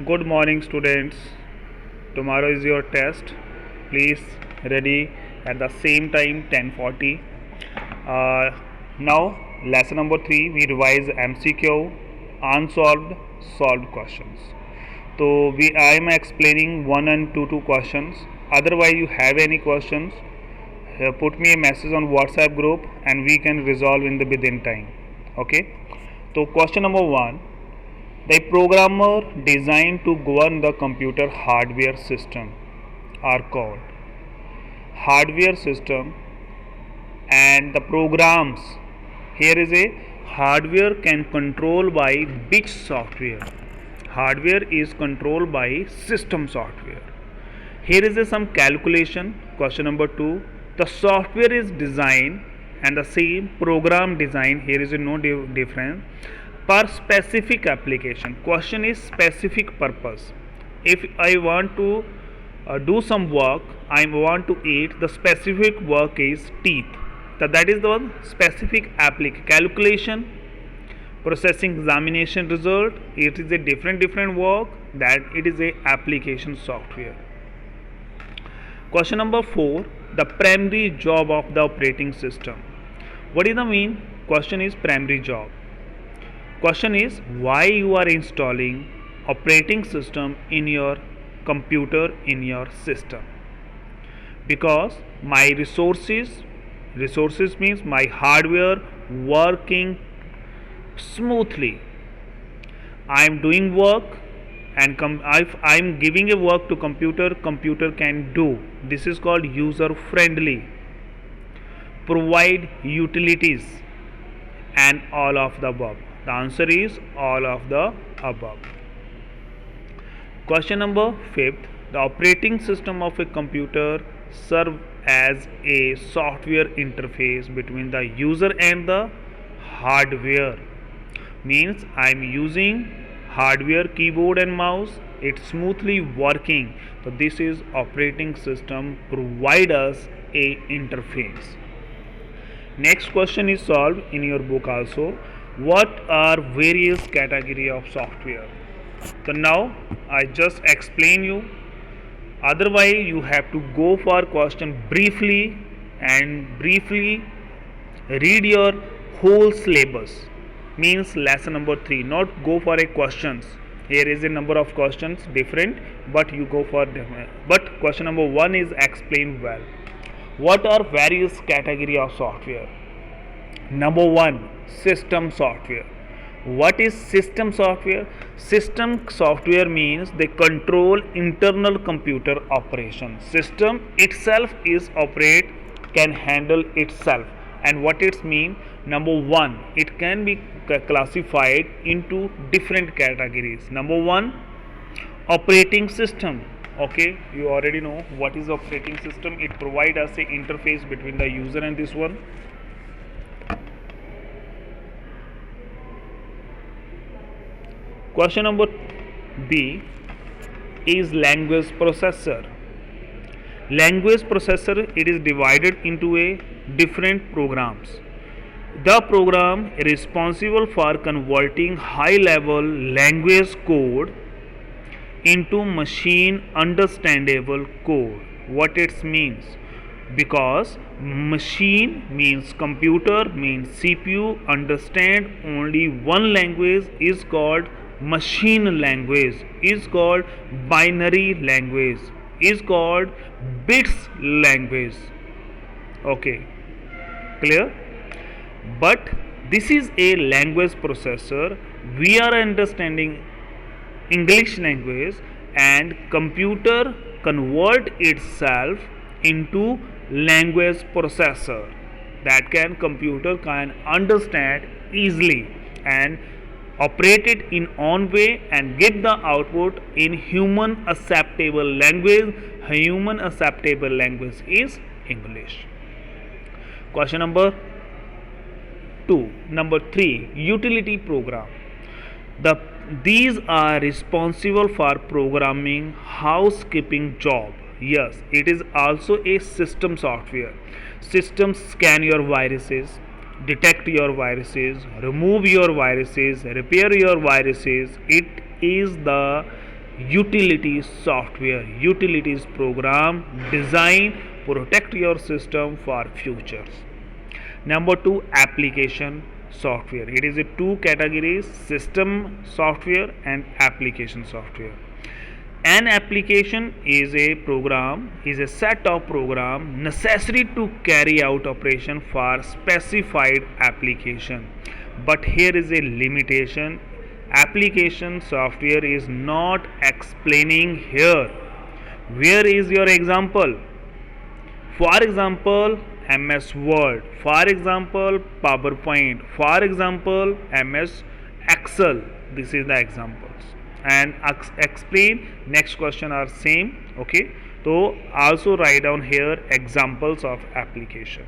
Good morning, students. Tomorrow is your test. Please ready at the same time 10:40. Uh, Now lesson number 3 we revise MCQ unsolved solved questions. So I am explaining 1 and 2 questions. Otherwise you have any questions, put me a message on WhatsApp group and we can resolve in the within time. Okay. So question number 1. The programmer designed to govern the computer hardware system are called hardware system, and the programs here is a hardware can control by which software. Hardware is controlled by system software. Here is some calculation. Question number 2. The software is designed and the same program design. Here is no difference per specific application. Question is specific purpose. If I want to do some work, I want to eat, the specific work is teeth. So that is the specific calculation, processing examination result. It is a different work, that it is a application software. Question number 4. The primary job of the operating system. What is the mean? Question is primary job. Question is why you are installing operating system in your computer, in your system. Because my resources means my hardware working smoothly. I am doing work and if I am giving a work to computer can do. This is called user friendly. Provide utilities and all of the above. The answer is all of the above. Question number 5. The operating system of a computer serves as a software interface between the user and the hardware. Means I am using hardware, keyboard and mouse, it's smoothly working. So this is operating system provide us a interface. Next question is solved in your book also. What are various category of software? So now I just explain you. Otherwise you have to go for question briefly and briefly read your whole syllabus. Means lesson number 3. Not go for a questions. Here is a number of questions different, but you go for different. But question number 1 is explained well. What are various category of software? Number 1, system software. What is system software? System software means they control internal computer operation. System itself is operate, can handle itself. And what it mean? Number 1, it can be classified into different categories. Number 1, operating system. Okay, you already know what is operating system. It provides us a interface between the user and this one. Question number B is language processor. Language processor, it is divided into a different programs. The program responsible for converting high level language code into machine understandable code. What it means? Because machine means computer, means CPU understand only one language is called machine language, is called binary language, is called bits language. Okay, clear? But this is a language processor. We are understanding English language and computer convert itself into language processor that computer can understand easily and operate it in own way and get the output in human acceptable language. Human acceptable language is English. Question number 2. Number 3, utility program. These are responsible for programming housekeeping job. Yes, it is also a system software. Systems scan your viruses, detect your viruses, remove your viruses, repair your viruses. It is the utilities software, utilities program design protect your system for futures. Number 2, application software. It is a two categories: system software and application software. An application is a program, is a set of program necessary to carry out operation for specified application. But here is a limitation: application software is not explaining here. Where is your example? For example, MS Word, for example, PowerPoint, for example, MS Excel. This is the examples. And explain next question are same. Okay, so also write down here examples of application.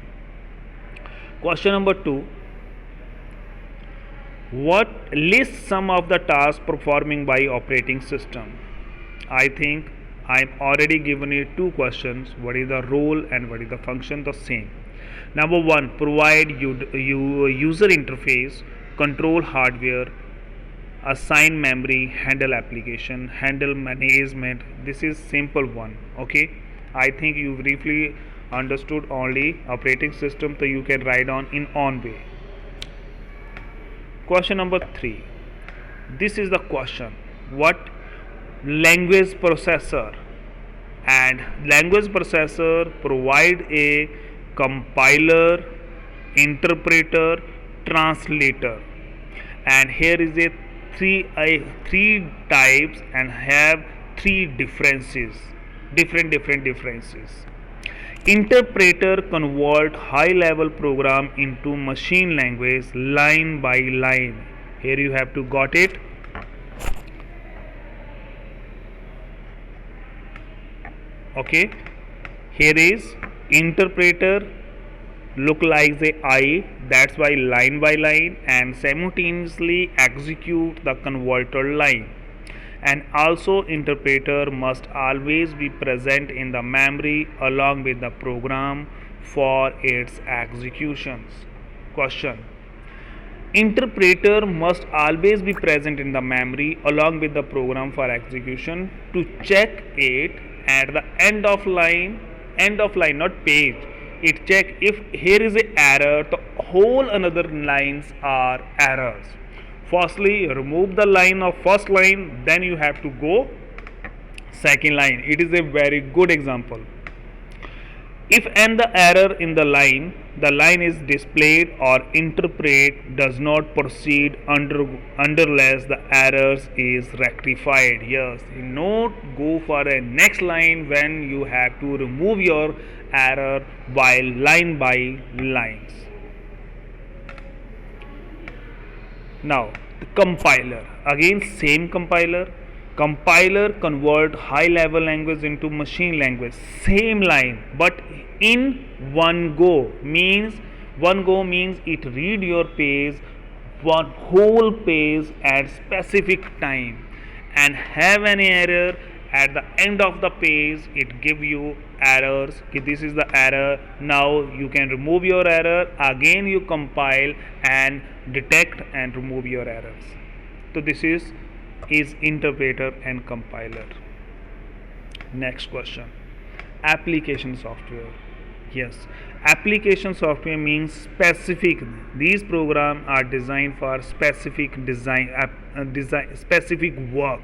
Question number 2, what lists some of the tasks performing by operating system? I think I'm already given you two questions. What is the role and what is the function? The same. Number 1, provide user interface, control hardware, assign memory, handle application, handle management. This is simple one. Okay, I think you briefly understood only operating system, so you can write on in on way. Question number 3, this is the question: what language processor? And language processor provide a compiler, interpreter, translator. And here is a three types and have three differences, different differences. Interpreter convert high level program into machine language line by line. Here you have to got it. Okay, here is interpreter look like the eye, that's why line by line, and simultaneously execute the converter line. And also interpreter must always be present in the memory along with the program for its executions. Question: interpreter must always be present in the memory along with the program for execution to check it at the end of line, not page. It check if here is a error, the whole another lines are errors. Firstly, remove the line of first line, then you have to go second line. It is a very good example. If and the error in the line is displayed or interpret does not proceed unless the errors is rectified. Yes, not go for a next line when you have to remove your error while line by lines. Now the compiler, again same compiler. Compiler convert high level language into machine language, same line, but in one go. Means it read your page, one whole page at specific time, and have an error at the end of the page. It give you errors. This is the error. Now you can remove your error. Again you compile and detect and remove your errors. So this is interpreter and compiler. Next question: application software. Yes, application software means specific. These programs are designed for specific specific work.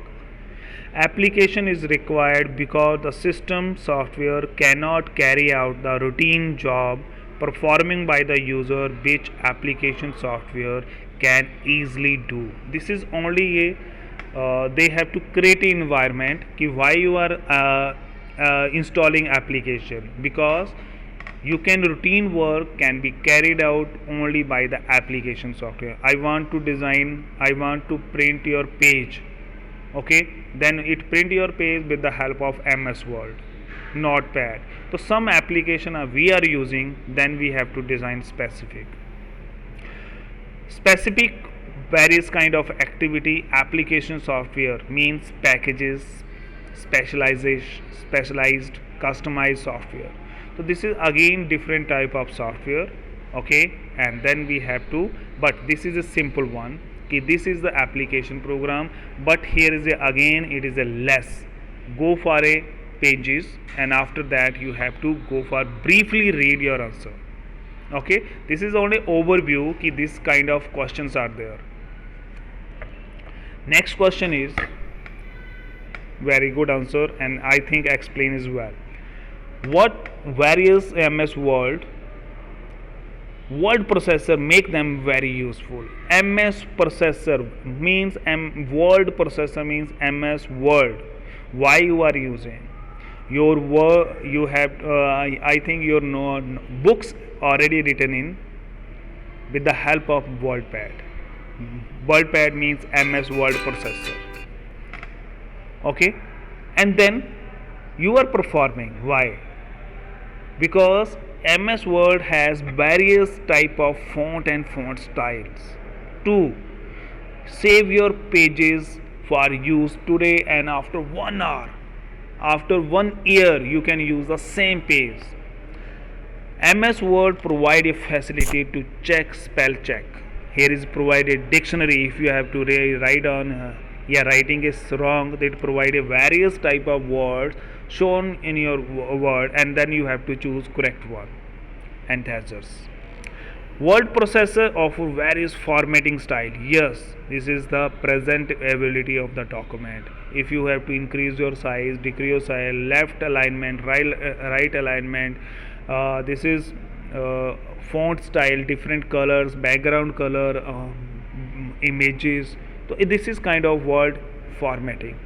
Application is required because the system software cannot carry out the routine job performing by the user, which application software can easily do. This is only a they have to create an environment कि why you are installing application, because you can routine work can be carried out only by the application software. I want to print your page. Okay, then it print your page with the help of MS Word, Notepad. So some application we are using, then we have to design specific various kind of activity. Application software means packages, specialized customized software. So this is again different type of software. Okay, and then we have to, but this is a simple one. कि this is the application program, but here is again it is a less. Go for a pages, and after that you have to go for briefly read your answer. Okay, this is only overview कि this kind of questions are there. Next question is very good answer, and I think explain as well. What various MS Word processor make them very useful? MS processor means Word processor means MS Word. Why you are using your word? You have I think your books already written in with the help of WordPad. WordPad means MS Word processor. Okay, and then you are performing. Why? Because MS Word has various type of font and font styles to save your pages for use today, and after 1 hour, after 1 year, you can use the same page. MS Word provide a facility to check spell check. Here is provided dictionary. If you have to write on writing is wrong, they provide a various type of words shown in your word, and then you have to choose correct one and answers. Word processor offer various formatting style. Yes, this is the present ability of the document. If you have to increase your size, decrease your size, left alignment, right alignment, this is font style, different colors, background color, images. So this is kind of word formatting.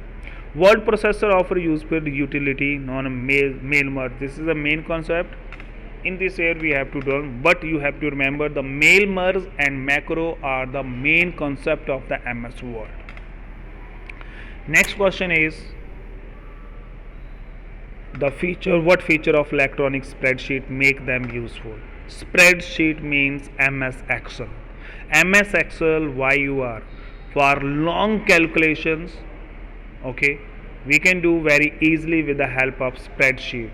Word processor offer useful utility non mail merge. This is the main concept. In this area we have to do, but you have to remember the mail merge and macro are the main concept of the MS Word. Next question is the feature. What feature of electronic spreadsheet make them useful? Spreadsheet means MS Excel. MS Excel, why you are for long calculations. Okay, we can do very easily with the help of spreadsheet,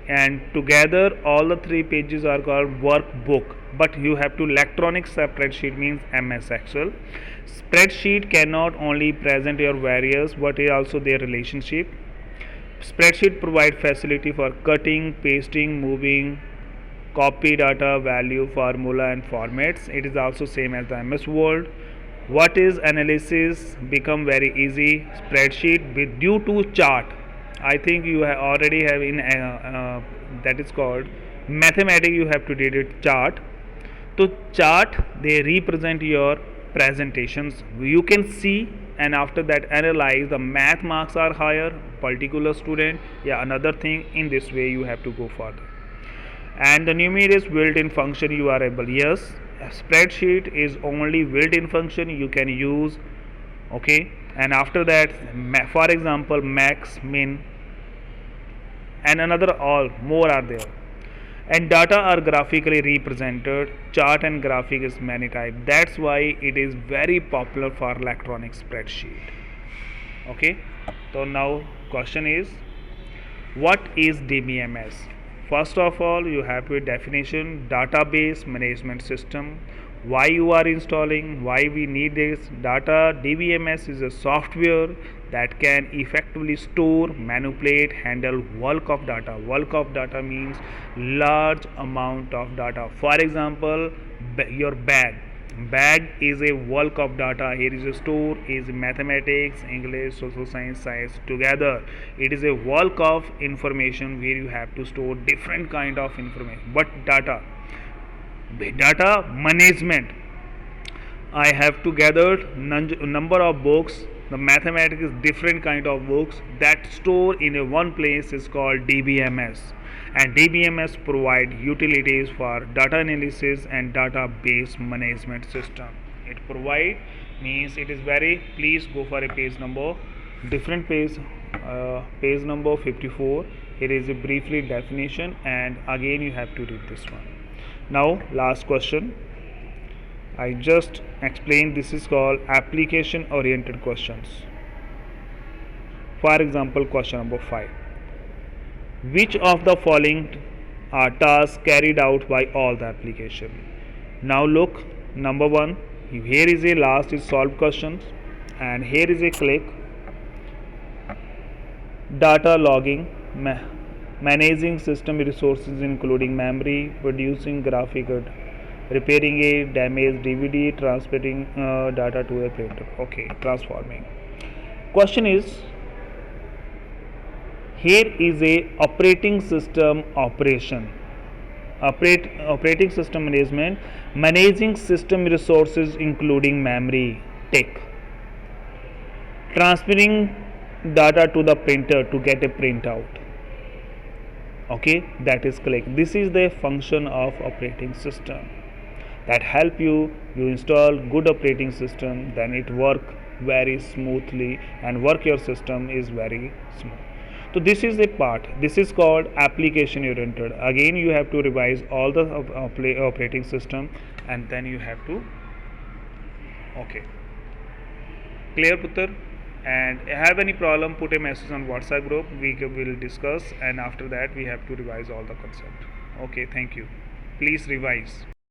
and together all the 3 pages are called workbook. But you have to electronic spreadsheet means MS Excel. Spreadsheet cannot only present your various but also their relationship. Spreadsheet provide facility for cutting, pasting, moving, copy data, value, formula and formats. It is also same as the MS Word. What is analysis? Become very easy. Spreadsheet with due to chart. I think you already have in that is called mathematics. You have to read it chart. To chart, they represent your presentations. You can see, and after that analyze. The math marks are higher. Particular student, another thing. In this way, you have to go further. And the numerous built-in function you are able. Yes, a spreadsheet is only built-in function you can use. Okay, and after that, for example, max, min, and another all more are there. And data are graphically represented. Chart and graphic is many type. That's why it is very popular for electronic spreadsheet. Okay, so now question is, what is DBMS? First of all, you have a definition: database management system. Why you are installing, why we need this data. DBMS is a software that can effectively store, manipulate, handle bulk of data. Bulk of data means large amount of data. For example, your bag is a bulk of data. Here is a store is mathematics, English, social science together. It is a bulk of information where you have to store different kind of information. But data management, I have to gather number of books. The mathematics is different kind of books that store in a one place is called DBMS. And DBMS provide utilities for data analysis and database management system. It provide means it is very, please go for a page number, different page, page number 54. Here is a briefly definition, and again you have to read this one. Now last question, I just explained. This is called application oriented questions. For example, question number 5. Which of the following are tasks carried out by all the application? Now look, number 1, here is a last is solved questions, and here is a click data logging, managing system resources including memory, producing graphic, repairing a damaged DVD, transmitting data to a printer. Okay, transforming. Question is, here is a operating system operation. Operating system management, managing system resources including memory, take, transferring data to the printer to get a printout. Okay, that is click. This is the function of operating system that help you install good operating system, then it work very smoothly and work your system is very smooth. So this is a part, this is called application oriented. Again you have to revise all the operating system, and then you have to, okay, clear Putter? And have any problem, put a message on WhatsApp group, we will discuss, and after that we have to revise all the concept. Okay, thank you, please revise.